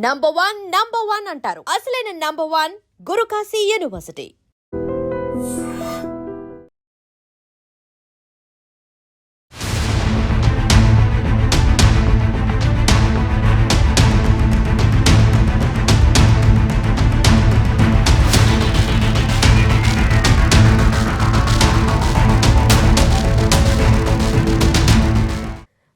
Number one అంటారు. అసలైన number one Guru Kashi university.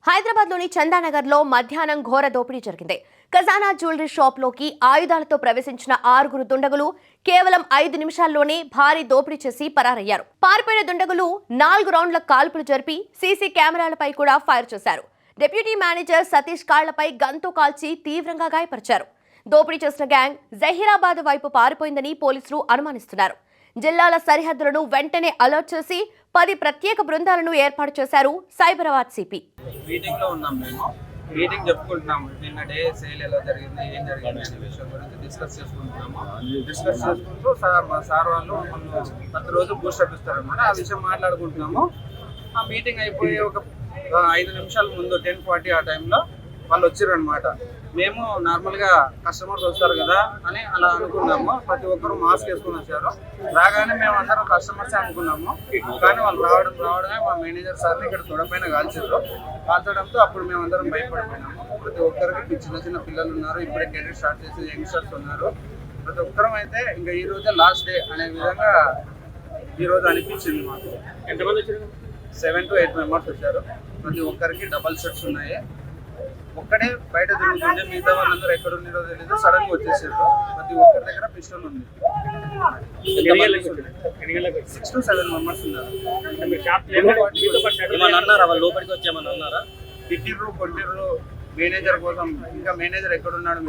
హైదరాబాద్లోని చందానగర్లో మధ్యాహ్నం ఘోర దోపిడీ జరిగింది. ఖజానా జ్యువెలరీ షాప్లోకి ఆయుధాలతో ప్రవేశించిన 6 దుండగులు కేవలం 5 నిమిషాల్లోనే భారీ దోపిడీ చేసి పరారయ్యారు. పారిపోయిన దుండగులు 4 రౌండ్ల కాల్పులు జరిపి సీసీ కెమెరాలపై కూడా ఫైర్ చేశారు. డిప్యూటీ మేనేజర్ సతీష్ కాళ్లపై గన్తో కాల్చి తీవ్రంగా గాయపరిచారు. దోపిడీ చేసిన గ్యాంగ్ జహీరాబాద్ వైపు పారిపోయిందని పోలీసులు అనుమానిస్తున్నారు. జిల్లాల సరిహద్దులను వెంటనే అలర్ట్ చేసి 10 ప్రత్యేక బృందాలను ఏర్పాటు చేశారు సైబరాబాద్ సిపి. మీటింగ్ లో ఉన్నాం. మేము మీటింగ్ చెప్పుకుంటున్నాము. నిన్న డే సేల్ ఎలా జరిగింది, ఏం జరిగింది అనే విషయం గురించి డిస్కస్ చేసుకుంటున్నాము. డిస్కస్ చేసుకుంటూ మా సార్ వాళ్ళు ప్రతి రోజు బూస్టప్ ఇస్తారనమాట. ఆ విషయం మాట్లాడుకుంటున్నాము. ఆ మీటింగ్ అయిపోయి ఒక 5 నిమిషాల ముందు 10:40 ఆ టైంలో వాళ్ళు వచ్చారు అనమాట. మేము నార్మల్గా కస్టమర్స్ వస్తారు కదా అని అలా అనుకున్నాము. ప్రతి ఒక్కరు మాస్క్ వేసుకొని వచ్చారు. రాగానే మేము అందరం కస్టమర్సే అనుకున్నాము. కానీ వాళ్ళు రావడమే మా మేనేజర్ సార్ని ఇక్కడ తొడపైన కాల్చడంతో అప్పుడు మేము అందరం భయపడిపోయినాము. ప్రతి ఒక్కరికి చిన్న చిన్న పిల్లలు ఉన్నారు, ఇప్పుడే కెరీర్ స్టార్ట్ చేసి యంగ్స్టర్స్ ఉన్నారు. ప్రతి ఒక్కరం అయితే ఇంకా ఈ రోజే లాస్ట్ డే అనే విధంగా ఈరోజు అనిపించింది మాకు. ఎంతమంది వచ్చారు? 7 to 8 మెంబర్స్ వచ్చారు. ప్రతి ఒక్కరికి డబల్ షర్ట్స్ ఉన్నాయి. ఒక్కడే బయట తిరుగుతుంటే మిగతా వాళ్ళందరూ ఎక్కడ ఉన్నారో తెలీదు. సడన్ గా వచ్చేసారు. ప్రతి ఒక్కరి దగ్గర పిస్టల్ ఉంది. 6 to 7 మెంబర్స్ ఉన్నారు. లోపలికి వచ్చామని అన్నారా? కొట్టిర్రు మేనేజర్ కోసం. ఇంకా మేనేజర్ ఎక్కడున్నాడు,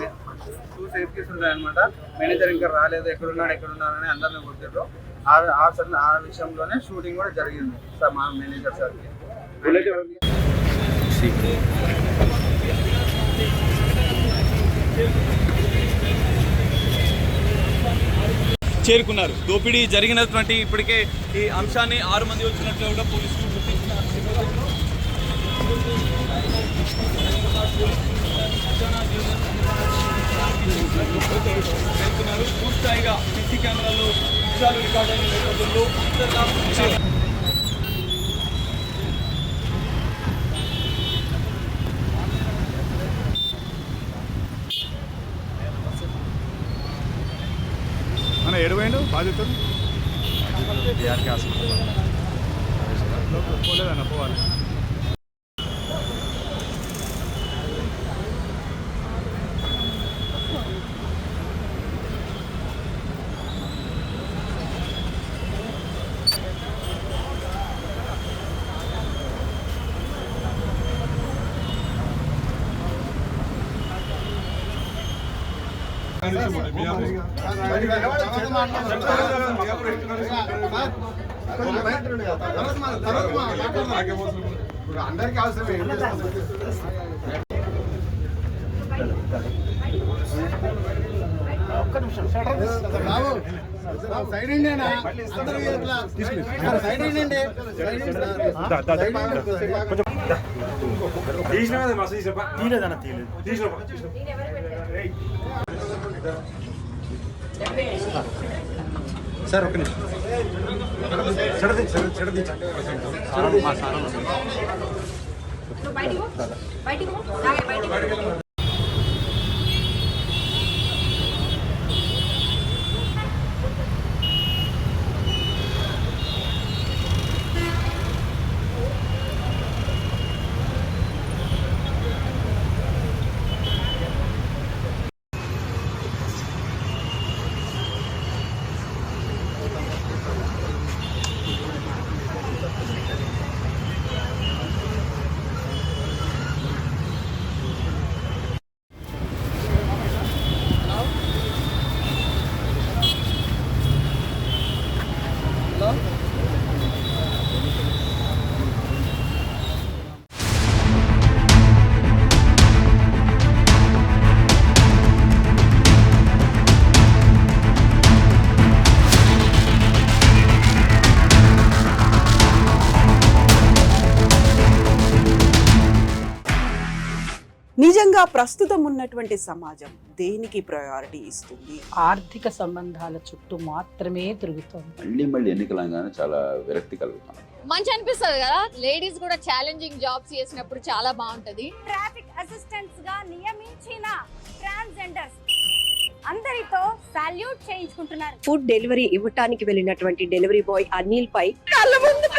2 సేఫ్టీస్ ఉంటాయి అనమాట. మేనేజర్ ఇంకా రాలేదు, ఎక్కడున్నారని అందరిని కొట్టిర్రు. ఆ విషయంలోనే షూటింగ్ కూడా జరిగింది సార్ మా మేనేజర్ సార్కి. చేరుకున్నారు. దోపిడీ జరిగినటువంటి ఇప్పటికే ఈ అంశాన్ని 6 మంది వచ్చినట్లు కూడా పోలీసులు గుర్తించినారు. పూర్తిగా సీసీ కెమెరాలో విషయాలు రికార్డ్ అయిన నేపథ్యంలో ఎడవైండు బాధితుడు పోలేదన్న పోవాలి. అందరికి అవసరమే. ఒక్క నిమిషం side India side India sir ఒక్క నిమిషం నిజంగా ప్రస్తుతం ఉన్నటువంటి సమాజం దేనికి ప్రయారిటీ ఇస్తుంది? ఆర్థిక సంబంధాల చుట్టూ మాత్రమే తిరుగుతోంది. మళ్ళీ ఎన్నికలంగానే చాలా విరక్తి కలుగుతాం. మంచి అనిపిస్తుంది కదా, లేడీస్ కూడా ఛాలెంజింగ్ జాబ్స్ చేసినప్పుడు చాలా బాగుంటది. ట్రాఫిక్ అసిస్టెంట్స్ గా నియమించిన ట్రాన్స్జెండర్స్ అందరితో సాల్యూట్ చేయించుకుంటున్నారు. ఫుడ్ డెలివరీ ఇవ్వటానికి వెళ్ళినటువంటి డెలివరీ బాయ్ అనిల్ పై కళ్ళ ముందు